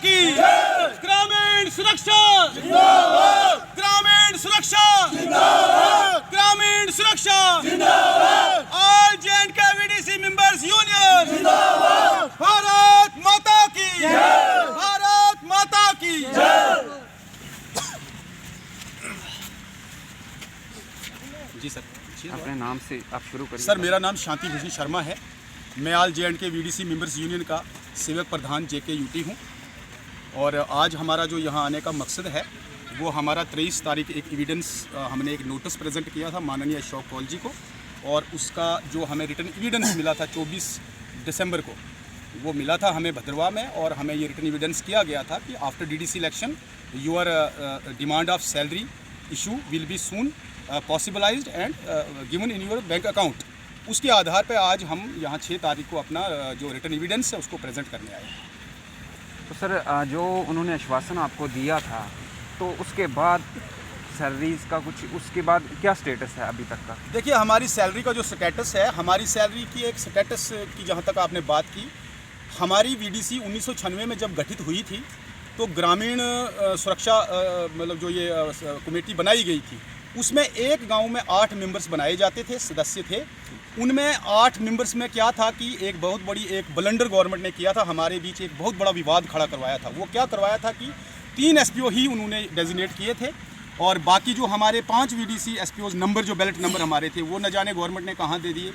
की, ग्रामीण सुरक्षा, ग्रामीण सुरक्षा, ग्रामीण सुरक्षा, all J&K VDC members union, Bharat माता की, भारत माता की। जी सर, अपने नाम से आप शुरू करिए। सर मेरा नाम शांति भूषण शर्मा है। मैं all J&K VDC members union का सेवक प्रधान JK UT हूँ। और आज हमारा जो यहाँ आने का मकसद है वो हमारा 23 तारीख एक एविडेंस हमने एक नोटिस प्रेजेंट किया था माननीय अशोक कौल जी को, और उसका जो हमें रिटर्न एविडेंस मिला था 24 दिसंबर को वो मिला था हमें भद्रवा में। और हमें ये रिटर्न एविडेंस किया गया था कि after DDC election your demand of salary issue will be soon possibilized and given in your bank account. उसके आधार पर आज हम यहाँ 6 तारीख को अपना जो रिटर्न एविडेंस है उसको प्रेजेंट करने आए। तो सर जो उन्होंने आश्वासन आपको दिया था तो उसके बाद सैलरीज का कुछ उसके बाद क्या स्टेटस है अभी तक का? देखिए हमारी सैलरी का जो स्टेटस है, हमारी सैलरी की एक स्टेटस की जहाँ तक आपने बात की, हमारी VDC 1996 में जब गठित हुई थी तो ग्रामीण सुरक्षा मतलब जो ये कमेटी बनाई गई थी उसमें एक गांव में 8 मेंबर्स बनाए जाते थे, सदस्य थे। उनमें 8 मेंबर्स में क्या था कि एक बहुत बड़ी एक ब्लंडर गवर्नमेंट ने किया था, हमारे बीच एक बहुत बड़ा विवाद खड़ा करवाया था। वो क्या करवाया था कि 3 SPO ही उन्होंने डेजिग्नेट किए थे और बाकी जो हमारे 5 VDC SPOs नंबर जो बैलेट नंबर हमारे थे वो न जाने गवर्नमेंट ने कहाँ दे दिए।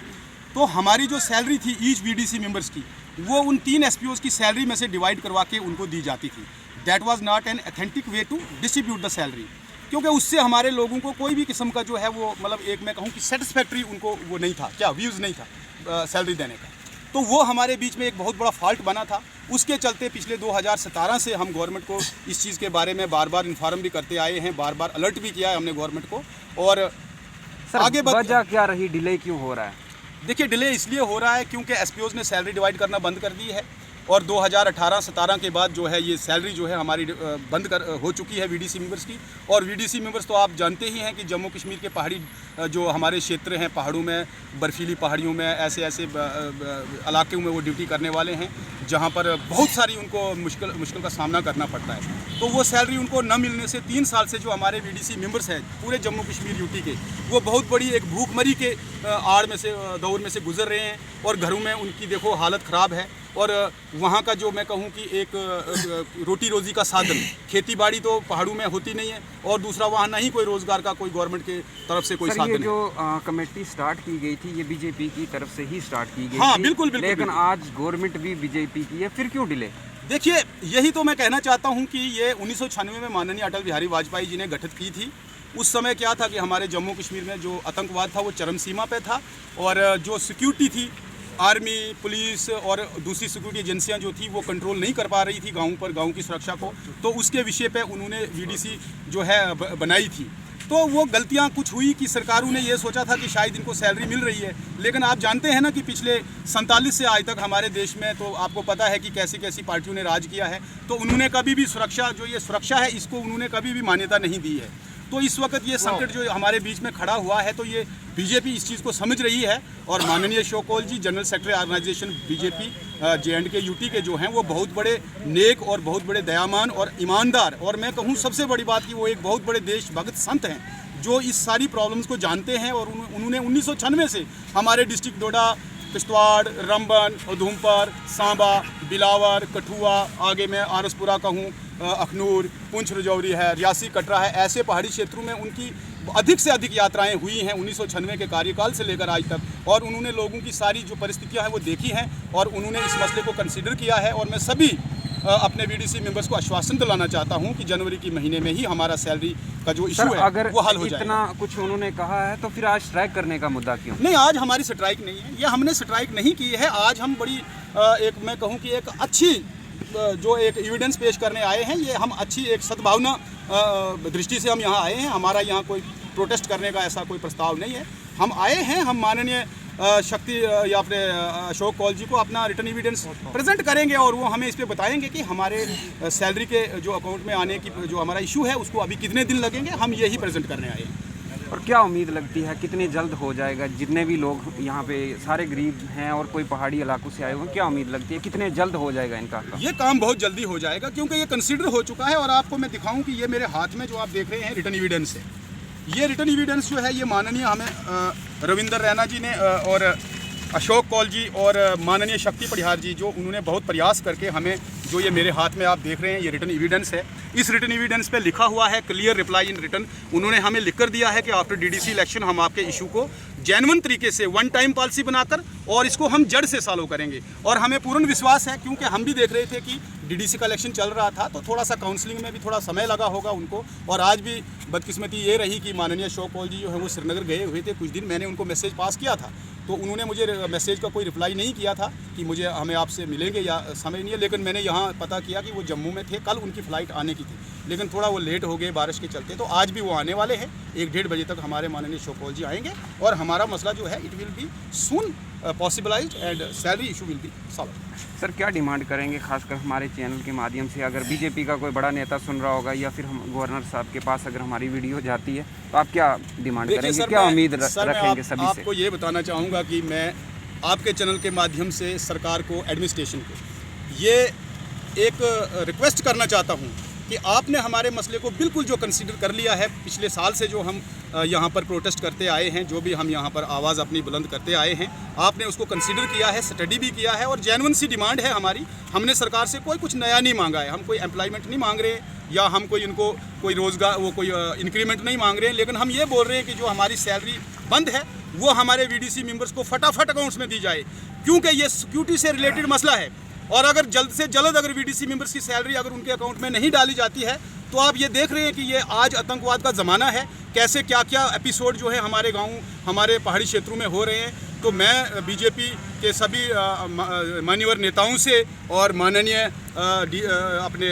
तो हमारी जो सैलरी थी ईच VDC मेंबर्स की वो उन 3 SPOs की सैलरी में से डिवाइड करवा के उनको दी जाती थी। That was not an authentic way to distribute the salary, क्योंकि उससे हमारे लोगों को कोई भी किस्म का जो है वो मतलब एक मैं कहूँ कि सेटिस्फैक्ट्री उनको वो नहीं था, क्या व्यूज़ नहीं था सैलरी देने का। तो वो हमारे बीच में एक बहुत बड़ा फॉल्ट बना था। उसके चलते पिछले 2017 से हम गवर्नमेंट को इस चीज़ के बारे में बार बार इन्फॉर्म भी करते आए हैं, बार बार अलर्ट भी किया है हमने गवर्नमेंट को। और सर आगे वजह क्या रही, डिले क्यों हो रहा है? देखिए डिले इसलिए हो रहा है क्योंकि SPOs ने सैलरी डिवाइड करना बंद कर दी है और 2018-17 के बाद जो है ये सैलरी जो है हमारी बंद हो चुकी है VDC मेंबर्स की। और VDC मेंबर्स तो आप जानते ही हैं कि जम्मू कश्मीर के पहाड़ी जो हमारे क्षेत्र हैं, पहाड़ों में, बर्फीली पहाड़ियों में, ऐसे इलाकों में वो ड्यूटी करने वाले हैं जहाँ पर बहुत सारी उनको मुश्किल का सामना करना पड़ता है। तो वो सैलरी उनको न मिलने से 3 साल से जो हमारे VDC मेंबर्स हैं पूरे जम्मू कश्मीर UT के, वो बहुत बड़ी एक भूखमरी के आड़ में से दौर में से गुजर रहे हैं और घरों में उनकी देखो हालत ख़राब है। और वहाँ का जो मैं कहूँ कि एक रोटी रोज़ी का साधन खेती बाड़ी तो पहाड़ों में होती नहीं है और दूसरा वहाँ नहीं कोई रोज़गार का कोई गवर्नमेंट के तरफ से कोई साधन। ये जो कमेटी स्टार्ट की गई थी ये BJP की तरफ से ही स्टार्ट की गई हाँ, थी। बिल्कुल, लेकिन आज गवर्नमेंट भी BJP की है, फिर क्यों डिले? देखिए यही तो मैं कहना चाहता हूँ कि ये 1996 में माननीय अटल बिहारी वाजपेयी जी ने गठित की थी। उस समय क्या था कि हमारे जम्मू कश्मीर में जो आतंकवाद था वो चरम सीमा पे था और जो सिक्योरिटी थी, आर्मी, पुलिस और दूसरी सिक्योरिटी एजेंसियां जो थी वो कंट्रोल नहीं कर पा रही थी गांव की सुरक्षा को। तो उसके विषय पे उन्होंने VDC जो है बनाई थी। तो वो गलतियां कुछ हुई कि सरकारों ने ये सोचा था कि शायद इनको सैलरी मिल रही है, लेकिन आप जानते हैं ना कि पिछले 47 से आज तक हमारे देश में तो आपको पता है कि कैसी कैसी पार्टियों ने राज किया है। तो उन्होंने कभी भी सुरक्षा जो ये सुरक्षा है इसको उन्होंने कभी भी मान्यता नहीं दी है। तो इस वक्त ये संकट जो हमारे बीच में खड़ा हुआ है तो ये BJP इस चीज़ को समझ रही है और माननीय Ashok Kaul ji general secretary organisation BJP J&K UT के जो हैं वो बहुत बड़े नेक और बहुत बड़े दयामान और ईमानदार, और मैं कहूँ सबसे बड़ी बात कि वो एक बहुत बड़े देशभक्त संत हैं जो इस सारी प्रॉब्लम्स को जानते हैं। और उन्होंने 1996 से हमारे डिस्ट्रिक्ट डोडा, किश्तवाड़, रंबन, उधमपुर, सांबा, बिलावर, कठुआ, आगे मैं आरसपुरा कहूँ, अखनूर, पुंछ रजौरी है, रियासी, कटरा है, ऐसे पहाड़ी क्षेत्रों में उनकी अधिक से अधिक यात्राएं हुई हैं 1996 के कार्यकाल से लेकर आज तक। और उन्होंने लोगों की सारी जो परिस्थितियां हैं वो देखी हैं और उन्होंने इस मसले को कंसीडर किया है। और मैं सभी अपने VDC मेंबर्स को आश्वासन दिलाना चाहता हूं कि जनवरी के महीने में ही हमारा सैलरी का जो इशू है अगर वो हल हो जाएगा। इतना कुछ उन्होंने कहा है तो फिर आज स्ट्राइक करने का मुद्दा क्यों? नहीं, आज हमारी स्ट्राइक नहीं है, ये हमने स्ट्राइक नहीं की है। आज हम बड़ी एक मैं कहूँ कि एक अच्छी जो एक एविडेंस पेश करने आए हैं, ये हम अच्छी एक सद्भावना दृष्टि से हम यहाँ आए हैं। हमारा यहाँ कोई प्रोटेस्ट करने का ऐसा कोई प्रस्ताव नहीं है। हम आए हैं, हम माननीय शक्ति या अपने अशोक कौल जी को अपना रिटर्न एविडेंस प्रेजेंट करेंगे और वो हमें इस पे बताएंगे कि हमारे सैलरी के जो अकाउंट में आने की जो हमारा इशू है उसको अभी कितने दिन लगेंगे। हम यही प्रेजेंट करने आए हैं। और क्या उम्मीद लगती है कितनी जल्द हो जाएगा? जितने भी लोग यहाँ पे सारे गरीब हैं और कोई पहाड़ी इलाकों से आए हुए हैं, क्या उम्मीद लगती है कितने जल्द हो जाएगा इनका काम? ये काम बहुत जल्दी हो जाएगा क्योंकि ये कंसीडर हो चुका है। और आपको मैं दिखाऊं कि ये मेरे हाथ में जो आप देख रहे हैं रिटर्न एविडेंस है। ये रिटर्न एविडेंस जो है ये माननीय हमें रविंदर रैना जी ने और अशोक कौल जी और माननीय शक्ति परिहार जी, जो उन्होंने बहुत प्रयास करके हमें जो ये मेरे हाथ में आप देख रहे हैं ये रिटर्न एविडेंस है। इस रिटर्न एविडेंस पे लिखा हुआ है क्लियर रिप्लाई इन रिटर्न। उन्होंने हमें लिख कर दिया है कि आफ्टर डीडीसी इलेक्शन हम आपके इशू को जेन्युइन तरीके से वन टाइम पॉलिसी बनाकर और इसको हम जड़ से सॉल्व करेंगे। और हमें पूर्ण विश्वास है क्योंकि हम भी देख रहे थे कि डीडीसी का इलेक्शन चल रहा था तो थोड़ा सा काउंसलिंग में भी थोड़ा समय लगा होगा उनको। और आज भी बदकिस्मती ये रही कि माननीय अशोक कौल जी जो है वो श्रीनगर गए हुए थे कुछ दिन। मैंने उनको मैसेज पास किया था तो उन्होंने मुझे मैसेज का कोई रिप्लाई नहीं किया था कि मुझे हमें आपसे मिलेंगे या समय नहीं है। लेकिन मैंने यहाँ पता किया कि वो जम्मू में थे, कल उनकी फ़्लाइट आने की थी लेकिन थोड़ा वो लेट हो गए बारिश के चलते। तो आज भी वो आने वाले हैं, 1-1.5 बजे तक हमारे माननीय अशोक कौल जी आएंगे और हमारा मसला जो है it will be soon possibilized and salary issue will be solve. Sir क्या डिमांड करेंगे खासकर हमारे चैनल के माध्यम से, अगर बीजेपी का कोई बड़ा नेता सुन रहा होगा या फिर हम गवर्नर साहब के पास अगर हमारी वीडियो जाती है तो आप क्या डिमांड करेंगे, क्या उम्मीद रखेंगे सभी से? आपको ये बताना चाहूँगा कि मैं आपके चैनल के माध्यम से सरकार को, एडमिनिस्ट्रेशन को ये एक रिक्वेस्ट करना चाहता हूँ कि आपने हमारे मसले को बिल्कुल जो कंसीडर कर लिया है। पिछले साल से जो हम यहाँ पर प्रोटेस्ट करते आए हैं, जो भी हम यहाँ पर आवाज़ अपनी बुलंद करते आए हैं, आपने उसको कंसीडर किया है, स्टडी भी किया है और जेन्युइन सी डिमांड है हमारी। हमने सरकार से कोई कुछ नया नहीं मांगा है, हम कोई एम्प्लॉयमेंट नहीं मांग रहे या हम कोई इनको कोई रोज़गार वो कोई इंक्रीमेंट नहीं मांग रहे हैं। लेकिन हम ये बोल रहे हैं कि जो हमारी सैलरी बंद है वो हमारे वीडीसी मेंबर्स को फटाफट अकाउंट्स में दी जाए क्योंकि ये सिक्योरिटी से रिलेटेड मसला है। और अगर जल्द से जल्द अगर वीडीसी मेंबर्स की सैलरी अगर उनके अकाउंट में नहीं डाली जाती है तो आप ये देख रहे हैं कि ये आज आतंकवाद का ज़माना है, कैसे क्या क्या एपिसोड जो है हमारे गाँव, हमारे पहाड़ी क्षेत्रों में हो रहे हैं। तो मैं बीजेपी के सभी मान्यवर नेताओं से और माननीय अपने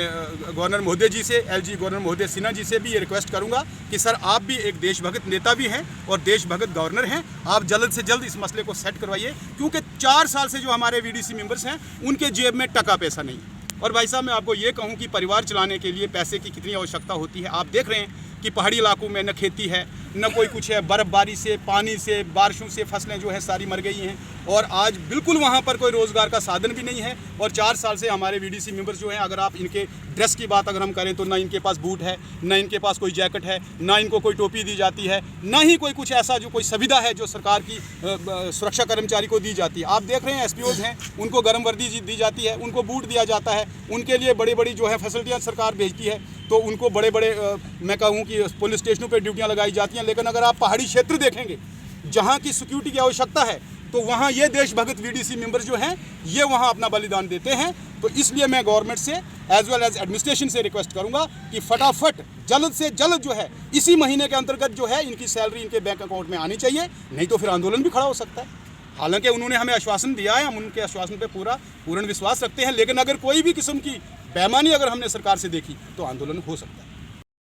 गवर्नर महोदय जी से, एलजी गवर्नर महोदय सिन्हा जी से भी ये रिक्वेस्ट करूंगा कि सर आप भी एक देशभक्त नेता भी हैं और देशभक्त गवर्नर हैं, आप जल्द से जल्द इस मसले को सेट करवाइए क्योंकि 4 साल से जो हमारे वीडीसी मेंबर्स हैं उनके जेब में टका पैसा नहीं। और भाई साहब मैं आपको ये कहूँ कि परिवार चलाने के लिए पैसे की कितनी आवश्यकता होती है। आप देख रहे हैं कि पहाड़ी इलाकों में न खेती है न कोई कुछ है, बर्फ़बारी से, पानी से, बारिशों से फसलें जो है सारी मर गई हैं और आज बिल्कुल वहाँ पर कोई रोज़गार का साधन भी नहीं है। और 4 साल से हमारे वीडीसी मेंबर्स जो हैं, अगर आप इनके ड्रेस की बात अगर हम करें तो ना इनके पास बूट है, ना इनके पास कोई जैकेट है, ना इनको कोई टोपी दी जाती है, ना ही कोई कुछ ऐसा जो कोई सुविधा है जो सरकार की सुरक्षा कर्मचारी को दी जाती है। आप देख रहे हैं एसपीओज हैं, उनको गर्म वर्दी दी जाती है, उनको बूट दिया जाता है, उनके लिए बड़ी बड़ी जो है फैसिलिटियाँ सरकार भेजती है। तो उनको बड़े बड़े मैं कहूँ कि पुलिस स्टेशनों पर ड्यूटियाँ लगाई जाती हैं। लेकिन अगर आप पहाड़ी क्षेत्र देखेंगे जहाँ की सिक्योरिटी की आवश्यकता है तो वहाँ ये देशभक्त वीडीसी मेंबर जो हैं ये वहाँ अपना बलिदान देते हैं। तो इसलिए मैं गवर्नमेंट से एज वेल एज एडमिनिस्ट्रेशन से रिक्वेस्ट करूँगा कि फटाफट जल्द से जल्द जो है इसी महीने के अंतर्गत जो है इनकी सैलरी इनके बैंक अकाउंट में आनी चाहिए, नहीं तो फिर आंदोलन भी खड़ा हो सकता है। हालांकि उन्होंने हमें आश्वासन दिया है, हम उनके आश्वासन पर पूर्ण विश्वास रखते हैं, लेकिन अगर कोई भी किस्म की बेईमानी अगर हमने सरकार से देखी तो आंदोलन हो सकता है।